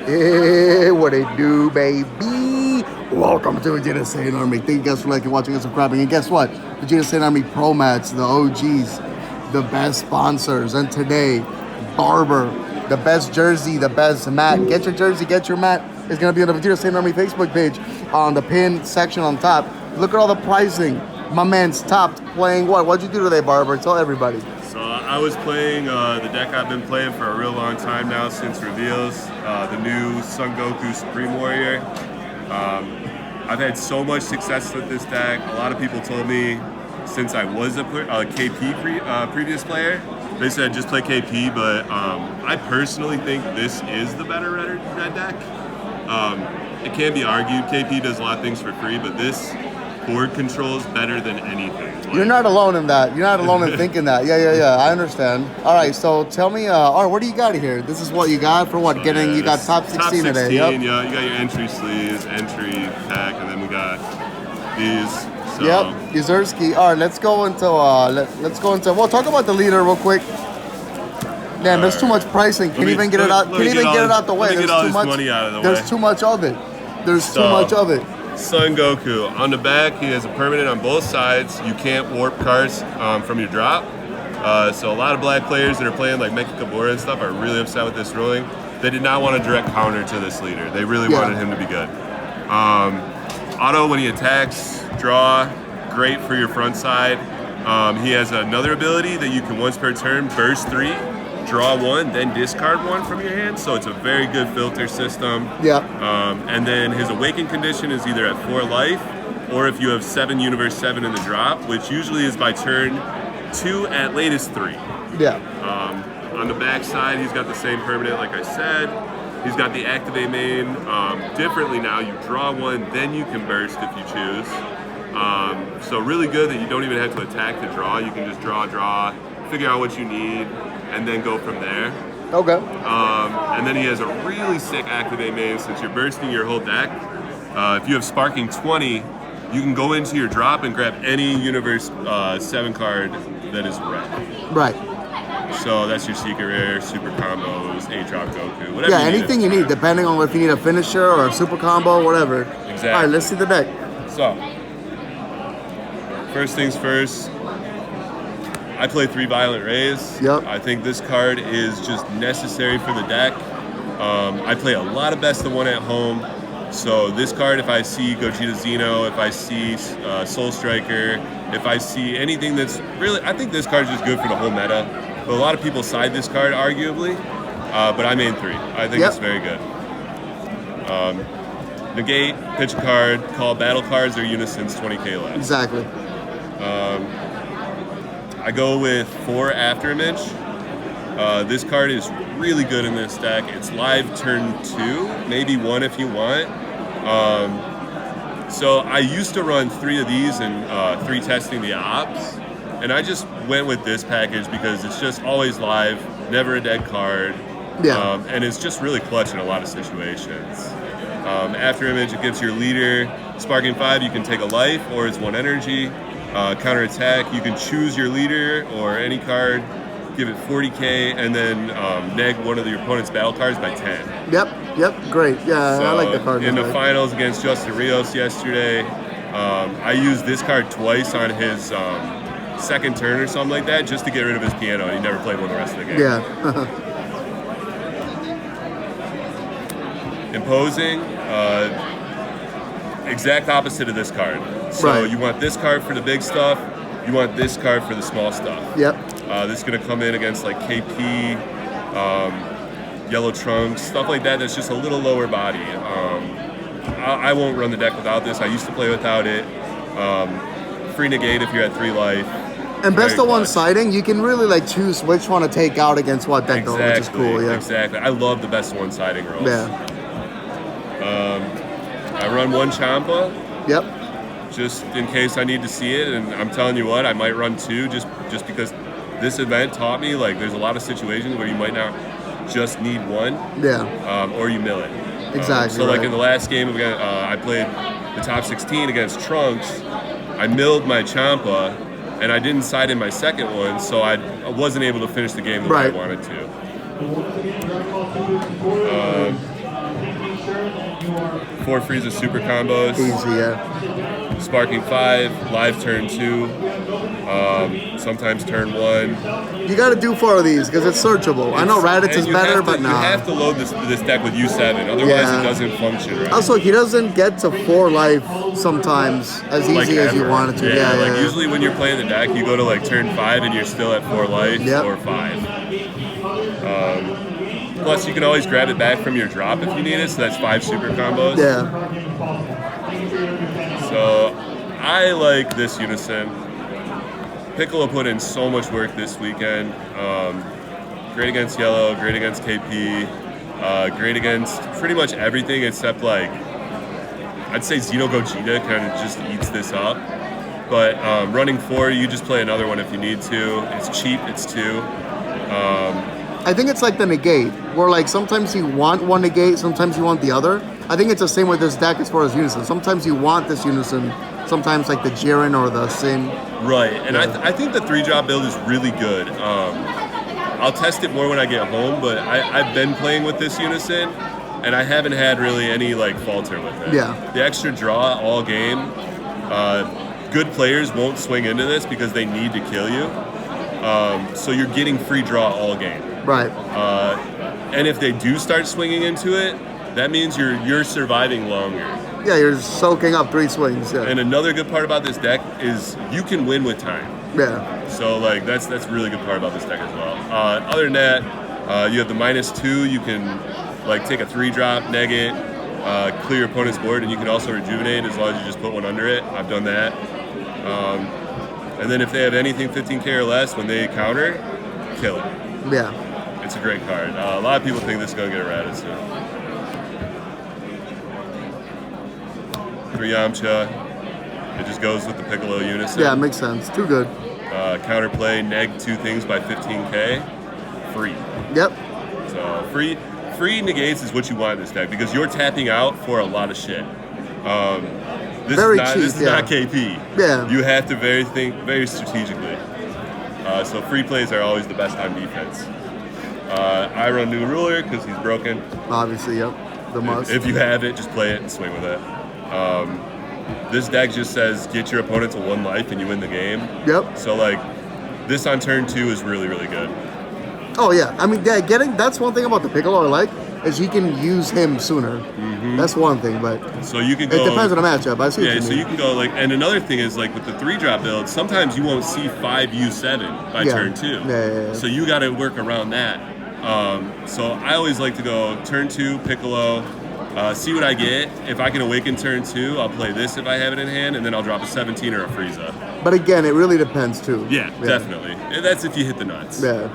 Hey, what it do, baby? Welcome to Vegeta Saiyan Army. Thank you guys for liking, watching, and subscribing. And guess what? Vegeta Saiyan Army Pro Mats, the OGs, the best sponsors. And today, Barber, the best jersey, the best mat. Get your jersey, get your mat. It's going to be on the Vegeta Saiyan Army Facebook page on the pin section on top. Look at all the pricing. My man's topped playing what? What'd you do today, Barber? Tell everybody. So I was playing the deck I've been playing for a real long time now since reveals, the new Son Goku Supreme Warrior. I've had so much success with this deck. A lot of people told me since I was a KP previous player, they said just play KP, but I personally think this is the better red deck. It can be argued, KP does a lot of things for free, but this board controls better than anything. You're not alone in that. You're not alone in thinking that. Yeah. I understand. All right, so tell me, all right, what do you got here? This is what you got for what? So, Getting, you got top 16 today. Yep. Yeah, you got your entry sleeves, entry pack, and then we got these. So. Yep, Yuzurski. All right, let's go into, well, talk about the leader real quick. Damn, there's too much pricing. Can't even get it out the way. There's too much money out of the way. There's too much of it. There's too much of it. Son Goku. On the back, he has a permanent on both sides. You can't warp cards from your drop. So a lot of black players that are playing like Mecha Kabura and stuff are really upset with this ruling. They did not want a direct counter to this leader. They really wanted him to be good. Auto, when he attacks, draw, great for your front side. He has another ability that you can once per turn burst 3, draw 1, then discard 1 from your hand. So it's a very good filter system. Yeah. And then his awaken condition is either at 4 life, or if you have 7 Universe 7 in the drop, which usually is by turn 2 at latest 3. Yeah. On the back side, he's got the same permanent, like I said. He's got the activate main. Differently now, you draw 1, then you can burst if you choose. So really good that you don't even have to attack to draw. You can just draw, figure out what you need, and then go from there. Okay. And then he has a really sick activate main since you're bursting your whole deck. If you have Sparking 20, you can go into your drop and grab any Universe 7 card that is red. Right. So that's your Secret Rare, Super Combos, 8-drop Goku, whatever. Yeah, anything you need, depending on if you need a finisher or a super combo, whatever. Exactly. All right, let's see the deck. So, first things first, I play 3 Violent Rays. Yep. I think this card is just necessary for the deck. I play a lot of best of 1 at home. So this card, if I see Gogeta Xeno, if I see Soul Striker, if I see anything that's really, I think this card is just good for the whole meta. But a lot of people side this card, arguably. But I main 3. I think it's very good. Negate, pitch a card, call battle cards, or unisons 20k less. Exactly. I go with 4 Afterimage. This card is really good in this deck. It's live turn 2, maybe 1 if you want. So I used to run 3 of these and 3 testing the ops. And I just went with this package because it's just always live, never a dead card. Yeah. And it's just really clutch in a lot of situations. Afterimage, it gives your leader Sparking 5, you can take a life or it's 1 energy. Counter attack, you can choose your leader or any card, give it 40k, and then neg one of your opponent's battle cards by 10. Yep, great. Yeah, So I like the card. In the finals against Justin Rios yesterday, I used this card twice on his second turn or something like that, just to get rid of his piano, and he never played one the rest of the game. Yeah. Imposing, exact opposite of this card. So you want this card for the big stuff, you want this card for the small stuff. Yep. This is going to come in against like KP, Yellow Trunks, stuff like that that's just a little lower body. I won't run the deck without this. I used to play without it. Free negate if you're at 3 life. And best of 1 siding, you can really like choose which one to take out against what deck, though, which is cool. Yeah. Exactly. I love the best of 1 siding rolls. Yeah. I run 1 Champa. Yep. Just in case I need to see it, and I'm telling you what, I might run 2 just because this event taught me like there's a lot of situations where you might not just need 1. Yeah. Or you mill it. Exactly. So like in the last game, I played the top 16 against Trunks. I milled my Champa, and I didn't side in my second one, so I wasn't able to finish the game the way I wanted to. 4 Frieza super combos. Easy, yeah. Sparking 5, live turn 2, sometimes turn 1. You got to do 4 of these because it's searchable. I know Raditz is better, but You nah. have to load this deck with U7, otherwise Yeah. it doesn't function right. Also, he doesn't get to 4 life sometimes as easy Like as you ever. wanted to. Yeah, Yeah, like yeah. usually when you're playing the deck, you go to like turn 5 and you're still at 4 life Yep. or 5. Plus, you can always grab it back from your drop if you need it, so that's 5 super combos. Yeah. So, I like this Unison. Piccolo put in so much work this weekend. Great against Yellow, great against KP, great against pretty much everything except like, I'd say Xeno Gogeta kind of just eats this up. But running 4, you just play another one if you need to. It's cheap, it's 2. I think it's like the negate, where like sometimes you want one negate, sometimes you want the other. I think it's the same with this deck as far as Unison. Sometimes you want this Unison, sometimes like the Jiren or the Sin. Right, and I think the 3-drop build is really good. I'll test it more when I get home, but I've been playing with this Unison, and I haven't had really any like falter with it. Yeah. The extra draw all game, good players won't swing into this because they need to kill you. So you're getting free draw all game. Right. And if they do start swinging into it, that means you're surviving longer. Yeah, you're soaking up 3 swings. Yeah. And another good part about this deck is you can win with time. Yeah. So like that's a really good part about this deck as well. Other than that, you have the -2. You can like take a 3-drop, neg it, clear your opponent's board, and you can also rejuvenate as long as you just put one under it. I've done that. And then if they have anything 15k or less, when they counter, kill it. Yeah. It's a great card. A lot of people think this is going to get a Raditz soon. 3 Yamcha. It just goes with the Piccolo Unison. Yeah, it makes sense. Too good. Counterplay, neg 2 things by 15k. Free. Yep. So free negates is what you want in this deck because you're tapping out for a lot of shit. This Very is cheap, not KP. Yeah. You have to think very strategically. So free plays are always the best on defense. I run New Ruler because he's broken. Obviously, yep. The must. If you have it, just play it and swing with it. This deck just says get your opponent to 1 life and you win the game. Yep. So like this on turn 2 is really, really good. Oh yeah, I mean, yeah, that's one thing about the Piccolo I like is you can use him sooner. Mm-hmm. That's one thing, but so you can go. It depends on the matchup. I see. Yeah, what you so mean. you can go like, and another thing is like with the 3-drop build, sometimes you won't see 5 U7 by turn 2. Yeah. So you got to work around that. So I always like to go turn 2 Piccolo, see what I get. If I can awaken turn 2, I'll play this if I have it in hand, and then I'll drop a 17 or a Frieza. But again, it really depends too. Yeah, definitely. And that's if you hit the nuts. Yeah.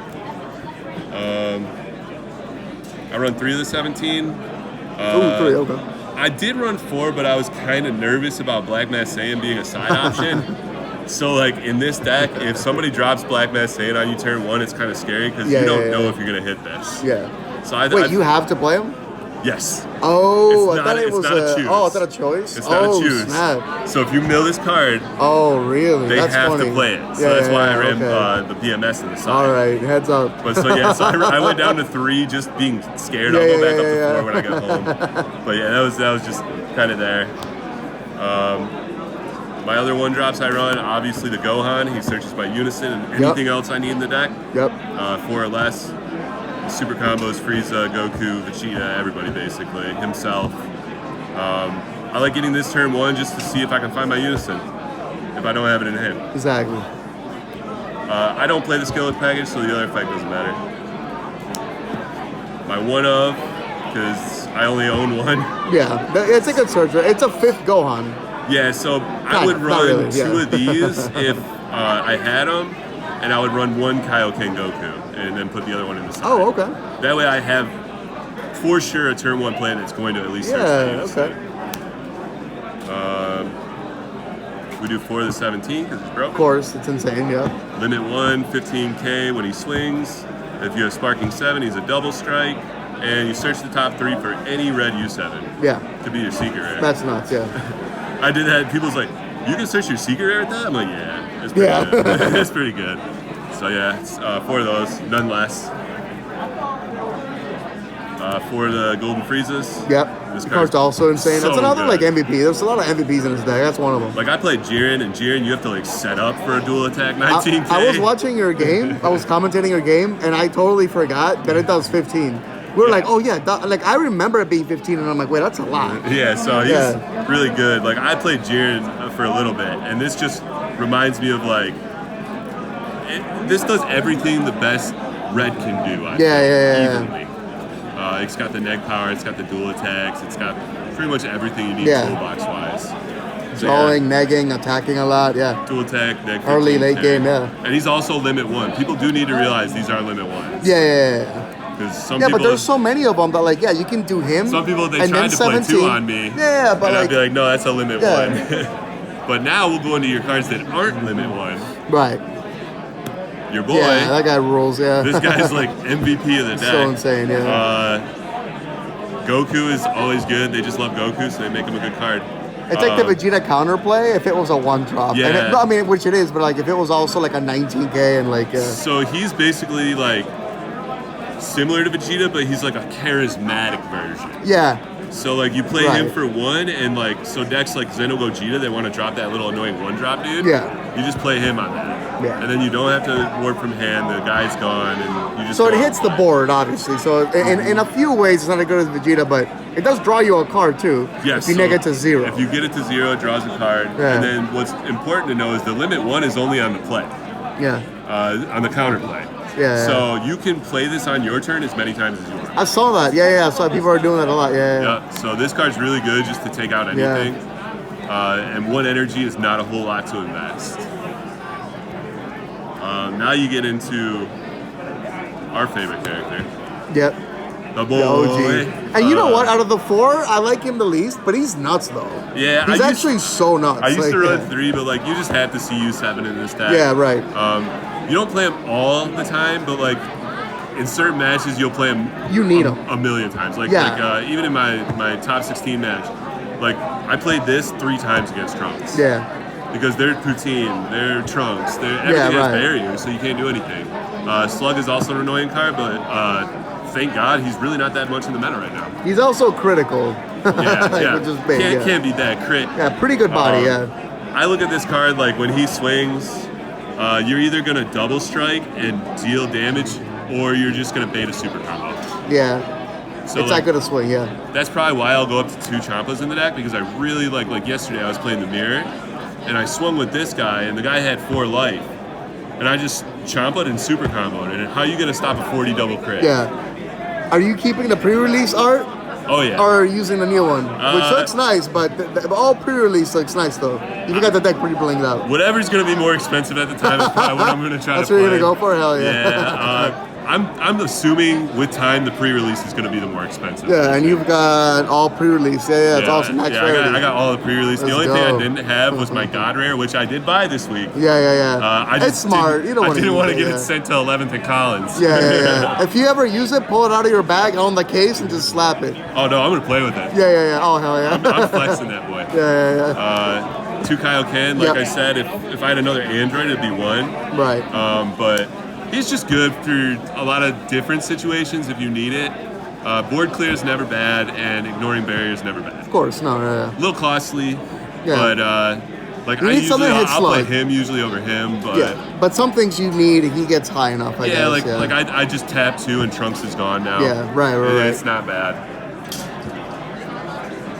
I run 3 of the 17. 3, okay. I did run 4, but I was kind of nervous about Black Mass Saiyan being a side option. So, like, in this deck, if somebody drops Black Mass Saiyan on you turn 1, it's kind of scary because you don't know if you're going to hit this. Yeah. So Wait, you have to play him? Yes. Oh, It's I thought it was not a choose. Oh, I thought a choice? It's not a choose. Snap. So if you mill this card, oh, really? they That's have funny. to play it. So that's why I ran the PMS in the side. All right, heads up. But so yeah, so I went down to 3 just being scared. I'll go back up to 4 when I get home. But yeah, that was just kind of there. My other 1-drops I run, obviously the Gohan. He searches by Unison and anything else I need in the deck. Yep. 4 or less. Super combos, Frieza, Goku, Vegeta, everybody basically, himself. I like getting this turn 1 just to see if I can find my Unison, if I don't have it in hand. Exactly. I don't play the skillet package, so the other effect doesn't matter. My 1 of, because I only own 1. Yeah, it's a good search. It's a 5th Gohan. Yeah, so I would run 2 of these if I had them, and I would run 1 Kaioken Goku, and then put the other one in the side. Oh, okay. That way I have, for sure, a turn 1 play that's going to at least search my Unison. Okay. We do 4 of the 17 because it's broken. Of course, it's insane, yeah. Limit 1, 15k when he swings. If you have Sparking 7, he's a double strike. And you search the top 3 for any red U7. Yeah. Could be your secret rare. That's nuts, yeah. I did that. People's like, you can search your secret rare with that? I'm like, yeah, it's pretty good. It's pretty good. So yeah, it's 4 of those, none less. for the Golden Friezas. Yep. This This card's also insane. so That's another good. like MVP. There's a lot of MVPs in this deck. That's one of them. Like I played Jiren, and Jiren you have to like set up for a dual attack 19K. I was watching your game. I was commentating your game, and I totally forgot that it does 15. We were like, oh yeah, like I remember it being 15, and I'm like, wait, that's a lot. Yeah, so he's really good. Like I played Jiren for a little bit, and this just reminds me of like this does everything the best red can do. I think, evenly. It's got the neg power, it's got the dual attacks, it's got pretty much everything you need toolbox wise. Drawing, negging, attacking a lot, Dual attack, neg 15, early, late game, And he's also limit 1. People do need to realize these are limit 1s. Yeah. Some Yeah, people, but there's so many of them that like, you can do him. Some people, they and tried to play 2 on me. Yeah, but and like, I'd be like, no, that's a limit 1. But now we'll go into your cards that aren't limit 1. Right. Your boy. Yeah, that guy rules, This guy's like MVP of the deck. So insane, Goku is always good. They just love Goku, so they make him a good card. It's like the Vegeta counterplay if it was a 1-drop. Yeah. And I mean, which it is, but like if it was also like a 19K and like... So he's basically like similar to Vegeta, but he's like a charismatic version. Yeah. So like you play him for 1, and like so decks like Xeno Gogeta, they want to drop that little annoying 1-drop dude. Yeah. You just play him on that. Yeah. And then you don't have to warp from hand. The guy's gone, and you just. So go it hits the board, obviously. So in a few ways, it's not as good as Vegeta, but it does draw you a card too. Yes. If you neg it to 0. If you get it to 0, it draws a card. Yeah. And then what's important to know is the limit 1 is only on the play. Yeah. On the counter play. Yeah. So you can play this on your turn as many times as you want. I saw that. Yeah. I saw people are doing that a lot. Yeah. So this card's really good just to take out anything. And 1 energy is not a whole lot to invest. Now you get into our favorite character. Yep. The boy. The OG. And you know what? Out of the 4, I like him the least, but he's nuts though. Yeah. He's actually so nuts. I used to run 3, but like you just have to see U7 in this deck. Yeah, right. You don't play him all the time, but like in certain matches you'll play him. You need him a million times. Like even in my top 16 match, like I played this 3 times against Trunks. Yeah. Because they're Poutine, they're Trunks, everything has barriers, so you can't do anything. Slug is also an annoying card, but thank God he's really not that much in the meta right now. He's also critical. Yeah. Which is big. Can't be that crit. Yeah, pretty good body. I look at this card like when he swings, you're either gonna double strike and deal damage, or you're just gonna bait a super combo. Yeah. So it's not gonna swing. Yeah. That's probably why I'll go up to 2 Champas in the deck, because I really like yesterday I was playing the mirror. And I swung with this guy, and the guy had 4 life. And I just chomped and super comboed. And how are you going to stop a 40 double crit? Yeah. Are you keeping the pre-release art? Oh, yeah. Or using the new one? Which looks nice, but all pre-release looks nice, though. You got the deck pretty blinged out. Whatever's going to be more expensive at the time is probably what I'm going to try to play. That's what you're going to go for? Hell yeah. Yeah. I'm assuming with time the pre-release is going to be the more expensive. Yeah, and you've got all pre-release. Yeah, it's awesome. Max I got all the pre-release. The only thing I go. didn't have was my God Rare, which I did buy this week. Yeah. It's smart. You don't I didn't want to get it it sent to 11th and Collins. Yeah. If you ever use it, pull it out of your bag on the case and just slap it. Oh no, I'm gonna play with it. Yeah. Oh hell yeah. I'm flexing that boy. Yeah. 2 Kaioken, like I said, if I had another Android, it'd be 1. Right. But he's just good for a lot of different situations if you need it. Board clear is never bad, and ignoring barriers is never bad. Of course, no. A little costly, but like I'll play him usually over him. But some things you need, he gets high enough. I guess. Like I just tap 2 and Trunks is gone now. Yeah, right. It's not bad.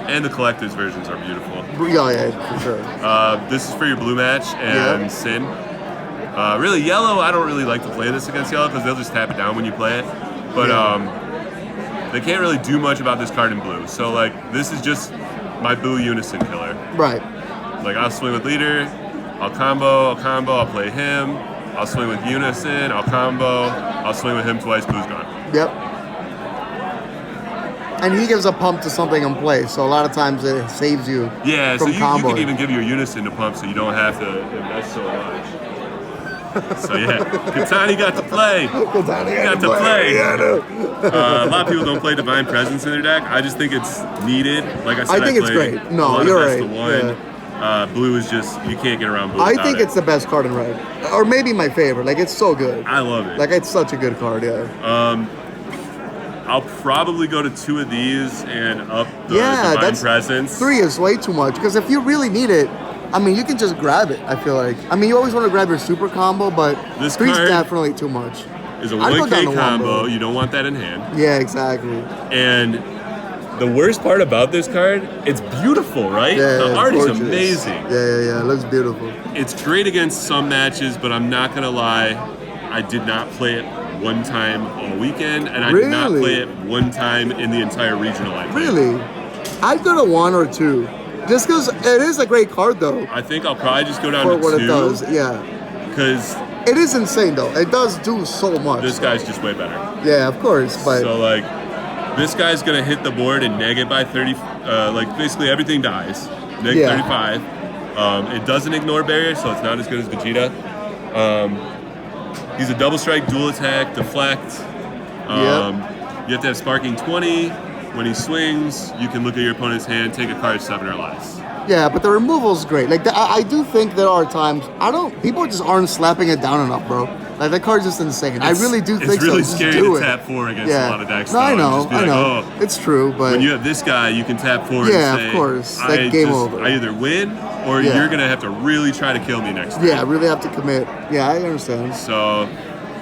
And the collector's versions are beautiful. Yeah, for sure. This is for your blue match and Sin. Really, yellow, I don't really like to play this against yellow because they'll just tap it down when you play it. But they can't really do much about this card in blue. So, like, this is just my Boo Unison killer. Right. Like, I'll swing with leader, I'll combo, I'll play him. I'll swing with Unison, I'll combo, I'll swing with him twice, Boo's gone. Yep. And he gives a pump to something in play, so a lot of times it saves you from so you comboing. can even give your Unison to pump so you don't have to invest so much. So Katani got to play. Katani got to play. Yeah, I know. A lot of people don't play Divine Presence in their deck. I just think it's needed. Like I said, I think it's great. No, you're right. Blue is just, you can't get around blue. I think it's the best card in red, or maybe my favorite. Like, it's so good. I love it. Like, it's such a good card. Yeah. I'll probably go to 2 of these and up the Yeah, Divine Presence. 3 is way too much. Because if you really need it, I mean, you can just grab it, I feel like. I mean, you always want to grab your super combo, but This 3's card definitely too much. Is a I'd go 1K down to 1, combo. bro. You don't want that in hand. Yeah, exactly. And the worst part about this card, it's beautiful, right? Yeah, The art is gorgeous. amazing. Yeah. It looks beautiful. It's great against some matches, but I'm not gonna lie, I did not play it one time all weekend, and I did not Really? play it one time in the entire regional I played. Really? I'd go to 1 or 2. Just because it is a great card, though, I think I'll probably just go down for to what 2. it does. Yeah. Because It is insane, though. It does do so much. this guy's just way better. Yeah, of course, but So like, this guy's gonna hit the board and neg it by 30. Like basically everything dies. Neg Yeah. 35. It doesn't ignore barrier, so it's not as good as Vegeta. He's a double strike, dual attack, deflect. You have to have sparking 20. When he swings, you can look at your opponent's hand, take a card 7 or less. yeah, but the removal's great. Like, I do think there are times people just aren't slapping it down enough, bro. Like, that card's just insane. I really do think it's really so. Just scary do to it. tap 4 against Yeah. a lot of decks. No, I though, and know, just be I like, know. oh. It's true, but When you have this guy, you can tap 4 Yeah, and of say, course. Like, game over. I either win or Yeah. you're gonna have to really try to kill me next time. yeah, I really have to commit. Yeah, I understand. So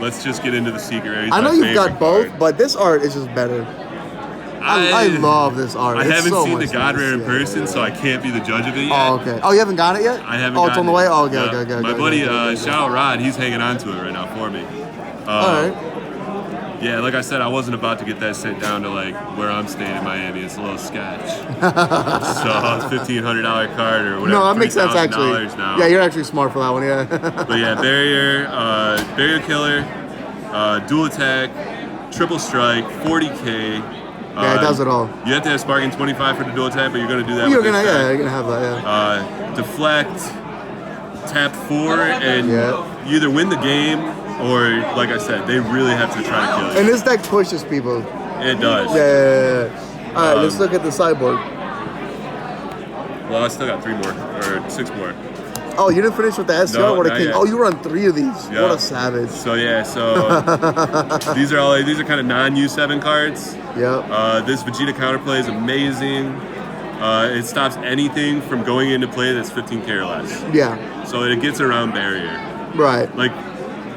let's just get into the secret. He's I know my you've got favorite both, card. but this art is just better. I love this art. I It's haven't so seen the much God nice. Rare in Yeah, person, yeah, so I can't be the judge of it yet. Oh, okay. Oh, you haven't got it yet? I haven't. Oh, it's on the way? Oh, okay, Yeah. okay. My okay, buddy, okay. shout out Rod, he's hanging on to it right now for me. All right. Yeah, like I said, I wasn't about to get that sent down to like where I'm staying in Miami. It's a little sketch. So it's $1,500 card or whatever. No, that makes sense, actually. $3,000 now. Yeah, you're actually smart for that one, yeah. But yeah, barrier killer, dual attack, triple strike, 40K. Yeah, it does it all. You have to have sparking 25 for the dual attack, but you're gonna do that. You're with gonna, this yeah, deck. you're gonna have that, yeah. Deflect, tap 4, and Yeah. you either win the game or, like I said, they really have to try to kill you. And this deck pushes people. It does. Yeah. All right, let's look at the sideboard. Well, I still got 3 more or 6 more. Oh, you didn't finish with the SCR? No, What a not king. yet. Oh, you run 3 of these. Yeah. What a savage. So yeah, these are kind of non-U7 cards. Yep. This Vegeta counterplay is amazing. It stops anything from going into play that's 15k or less. Yeah. So it gets around barrier. Right. Like,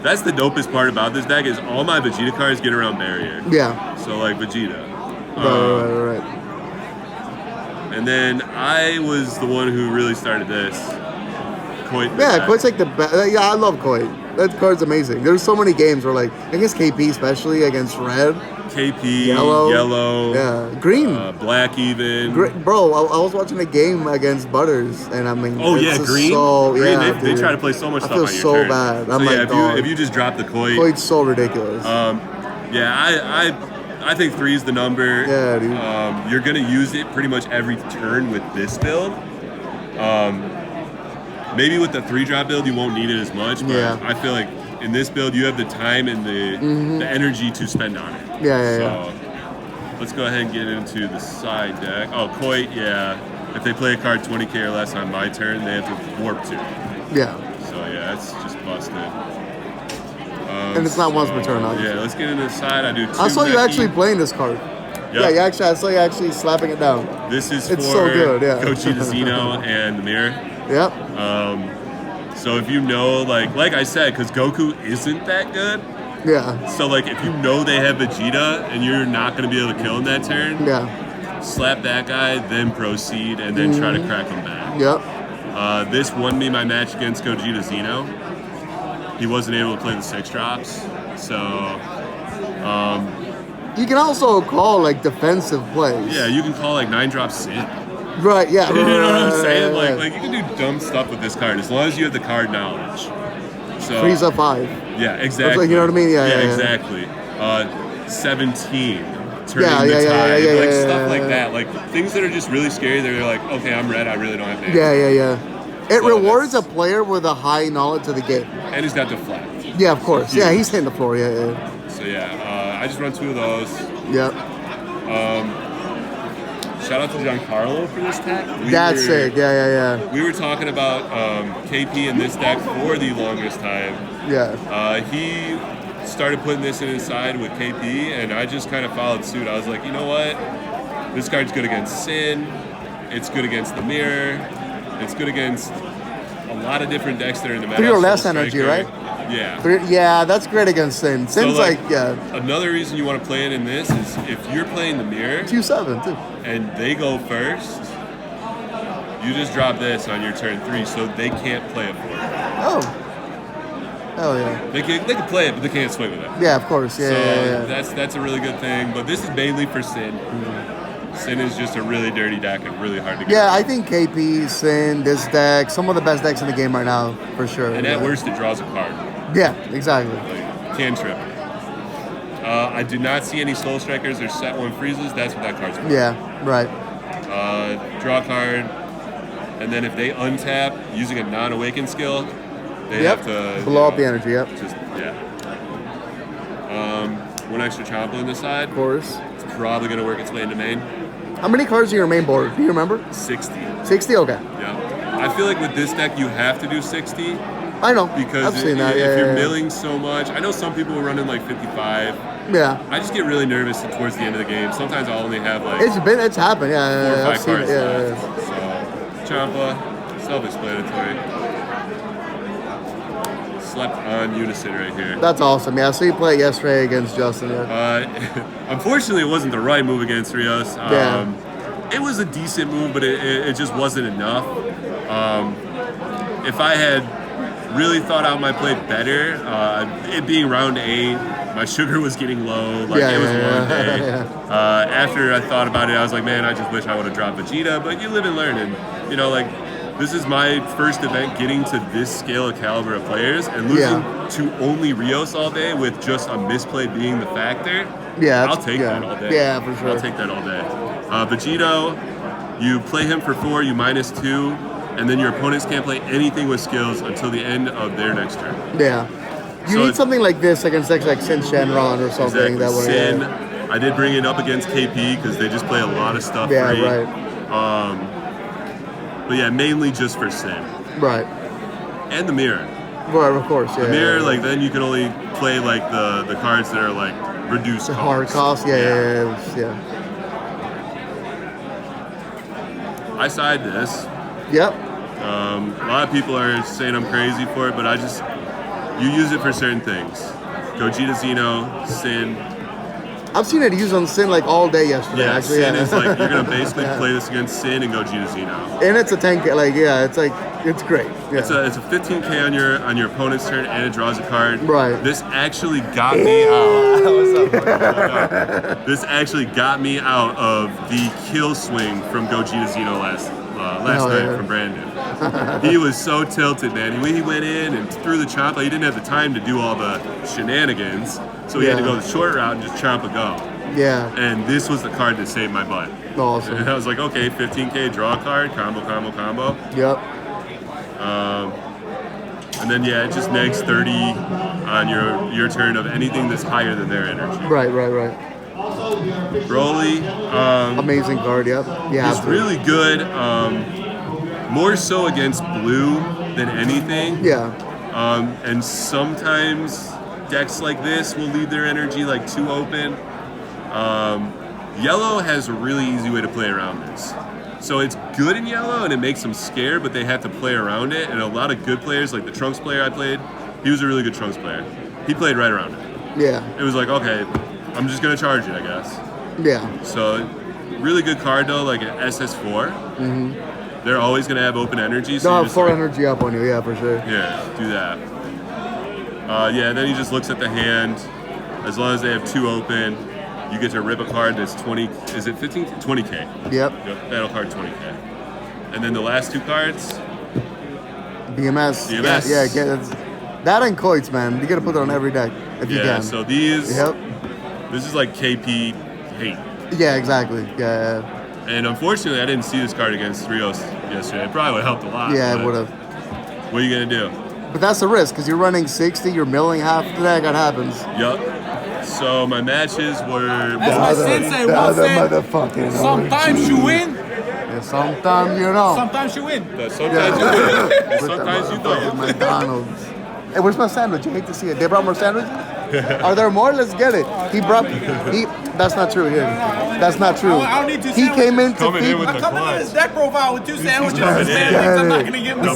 that's the dopest part about this deck is all my Vegeta cards get around barrier. Yeah. So like Vegeta. Right. And then I was the one who really started this. Coit. Yeah, Koit's like the best. Yeah, I love Koit. That card's amazing. There's so many games where, like, against KP especially, against Red, KP, Yellow. Yeah, Green. Black even. Bro, I was watching a game against Butters, and I mean, Oh it's yeah, just Green. So, Green. yeah, They dude. try to play so much I stuff feel on your so turn. bad. So I'm yeah, like, if you just drop the Coit, Koit's so ridiculous. I think 3 is the number. Yeah, dude. You're gonna use it pretty much every turn with this build. Maybe with the 3-drop build, you won't need it as much, but Yeah. I feel like in this build, you have the time and the energy to spend on it. Yeah. Let's go ahead and get into the side deck. Oh, Coit, yeah. If they play a card 20k or less on my turn, they have to warp 2. Yeah. So yeah, that's just busted. And it's not once per turn, obviously. Yeah, let's get into the side. I do 2 I saw you Meki. actually playing this card. Yeah. Yeah, I saw you actually slapping it down. This is It's for so good, yeah. Gogeta Zeno and the Mirror. Yep. So if you know, like I said, because Goku isn't that good, Yeah. so like if you know they have Vegeta and you're not going to be able to kill him that turn, Yeah. slap that guy, then proceed, and then try to crack him back. Yep. This won me my match against Gogeta Zeno. He wasn't able to play the 6-drops, so You can also call, like, defensive plays. yeah, you can call like 9-drop Sin. Right, yeah. You know what I'm saying? Right. Like you can do dumb stuff with this card as long as you have the card knowledge. So Frieza 5. yeah, exactly. Like, you know what I mean? Yeah, exactly. 17. Turning Yeah, the yeah, tide, yeah, like yeah, stuff yeah, like yeah. that, like things that are just really scary. They're like, okay, I'm red. I really don't have to. Yeah. It So rewards a that's- player with a high knowledge of the game. And he's got deflect. Yeah, of course. Huge. Yeah, he's hitting the floor. Yeah. So yeah, I just run 2 of those. Yep. Shout out to Giancarlo for this tech. That's sick. Yeah. We were talking about KP in this deck for the longest time. Yeah. He started putting this in his side with KP, and I just kind of followed suit. I was like, you know what? This card's good against Sin. It's good against the Mirror. It's good against a lot of different decks that are in the meta. 3 or less energy, right? Yeah. Yeah, that's great against Sin. Sin's So, yeah. Another reason you want to play it in this is if you're playing the Mirror 2/7 too. and they go first, you just drop this on your turn 3, so they can't play it for you. Oh. Hell yeah. They can play it, but they can't swing with it. Yeah, of course. Yeah, So yeah. that's a really good thing. But this is mainly for Sin. Sin is just a really dirty deck and really hard to get. Yeah, I think KP, Sin, this deck, some of the best decks in the game right now, for sure. And at worst, it draws a card. Yeah, exactly. Like, cantrip. I do not see any Soul Strikers or Set 1 freezes. That's what that card's for. Yeah, right. Draw a card. And then if they untap using a non-awakened skill, they have to blow up the energy. Yep. Just one extra Chompa in the side. Of course. It's probably going to work its way into main. How many cards are your main board? Do you remember? 60. 60? Okay. Yeah. I feel like with this deck, you have to do 60. I know. Because I've seen that. if you're milling so much, I know some people are running like 55. Yeah. I just get really nervous towards the end of the game. Sometimes I'll only have like It's happened. Yeah. 4 or 5 I've seen cards it. left. So, Champa, self-explanatory. Slept on Unison right here. That's awesome. Yeah. So you played yesterday against Justin. Yeah. Unfortunately, it wasn't the right move against Rios. Yeah. It was a decent move, but it just wasn't enough. If I had really thought out my play better, it being round 8, my sugar was getting low. Like it was a long day. Yeah. After I thought about it, I was like, man, I just wish I would have dropped Vegeta. But you live and learn, and you know, like this is my first event getting to this scale of caliber of players, and losing to only Rios all day with just a misplay being the factor. Yeah. I'll take that all day. Yeah, for sure. I'll take that all day. Vegito, you play him for 4, you -2, and then your opponents can't play anything with skills until the end of their next turn. Yeah. You need something like this against decks like Sin Shenron or something. Exactly. That way. Sin, I did bring it up against KP because they just play a lot of stuff free. Right. But yeah, mainly just for Sin. Right. And the Mirror. Right, of course. Yeah. The Mirror, like then you can only play like the cards that are like reduced cost. Hard cost. Yeah. I side this. Yep. A lot of people are saying I'm crazy for it, but you use it for certain things. Gogeta Xeno, Sin. I've seen it used on Sin like all day yesterday. Yeah, actually. Sin is like you're gonna basically play this against Sin and Gogeta Xeno. And it's a 10K. It's great. Yeah. It's a 15K on your opponent's turn, and it draws a card. Right. This actually got me out. What's up? This actually got me out of the kill swing from Gogeta Xeno last night from Brandon. He was so tilted, man. He went in and threw the Champa. He didn't have the time to do all the shenanigans, so he had to go the short route and just Champa go. Yeah. And this was the card that saved my butt. Awesome. And I was like, okay, 15K, draw a card, combo. Yep. And then it just negs 30 on your turn of anything that's higher than their energy. Right. Broly, amazing card. Yep. Yeah. he's really good. More so against blue than anything. Yeah. And sometimes decks like this will leave their energy like too open. Yellow has a really easy way to play around this. So it's good in yellow and it makes them scared, but they have to play around it. And a lot of good players, like the Trunks player I played, he was a really good Trunks player. He played right around it. Yeah. It was like, okay, I'm just gonna charge it, I guess. Yeah. So really good card though, like an SS4. Mm-hmm. They're always gonna have open energy. So they'll have 4 energy up on you, yeah, for sure. Yeah, do that. Then he just looks at the hand. As long as they have 2 open, you get to rip a card that's 20, is it 15? 20K. Yep. Battle card 20K. And then the last 2 cards. BMS. BMS. Yeah, that and Coits, man. You gotta put it on every deck if you can. Yeah, so these, Yep. this is like KP hate. Yeah, exactly. Yeah. And unfortunately, I didn't see this card against Rios yesterday. It probably would have helped a lot. Yeah, it would have. What are you gonna do? But that's the risk, because you're running 60, you're milling half the deck, that happens. Yup. So my matches were. As my sensei once said, sometimes you win. Yeah, sometimes you know. Sometimes you win. Sometimes you win. Sometimes you don't. McDonald's. Hey, where's my sandwich? You hate to see it. They brought more sandwiches? Are there more? Let's get it. He brought. That's not true here. That's not true. I don't need two He came in to Coming in feed. with I'm coming in his deck profile with 2 sandwiches. Let's Man, get I'm not it. gonna give him The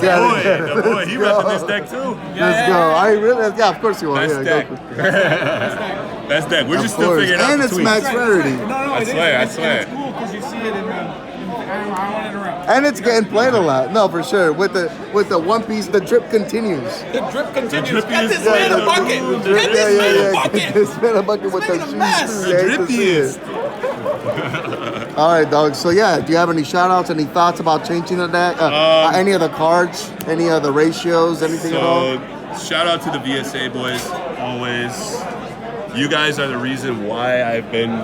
the boy, he repping this deck too. Let's go. I really. Yeah, of course you are. That's Yeah, deck. Goku. That's deck. We're Of just still course. figuring out And the it's tweaks. max rarity. No, I it is. swear, I It's swear. cool because you see it in the. I want it around. And it's getting played a lot. No, for sure. With the One Piece, the drip continues. The drip continues. drippy Get is this man a bucket. Get this man a bucket. This man a bucket with the making a mess. shoes. You hate to see it. All right, dog. So yeah, do you have any shout outs, any thoughts about changing the deck? Any of the cards, any of the ratios, anything at all? So, shout out to the VSA boys, always. You guys are the reason why I've been,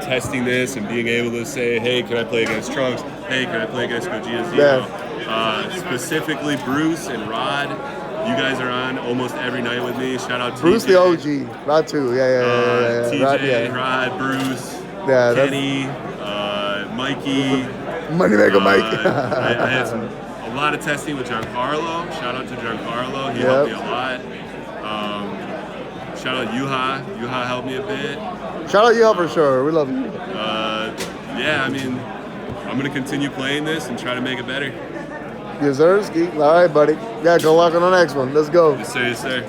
testing this and being able to say, hey, can I play against Trunks? Hey, can I play against Gogeta Zero? Specifically Bruce and Rod. You guys are on almost every night with me. Shout out to Bruce TJ. the OG. Rod too. Yeah. TJ, Rod, Rod, Bruce, Yeah, that's- Kenny, Mikey. Moneymaker Mike. I had a lot of testing with Giancarlo. Shout out to Giancarlo. He helped me a lot. Shout out Yuha. Yuha helped me a bit. Shout out you for sure. We love you. Yeah, I mean, I'm going to continue playing this and try to make it better. Yes, sir. Ski. All right, buddy. Yeah, good luck on the next one. Let's go. Yes, sir. Yes, sir.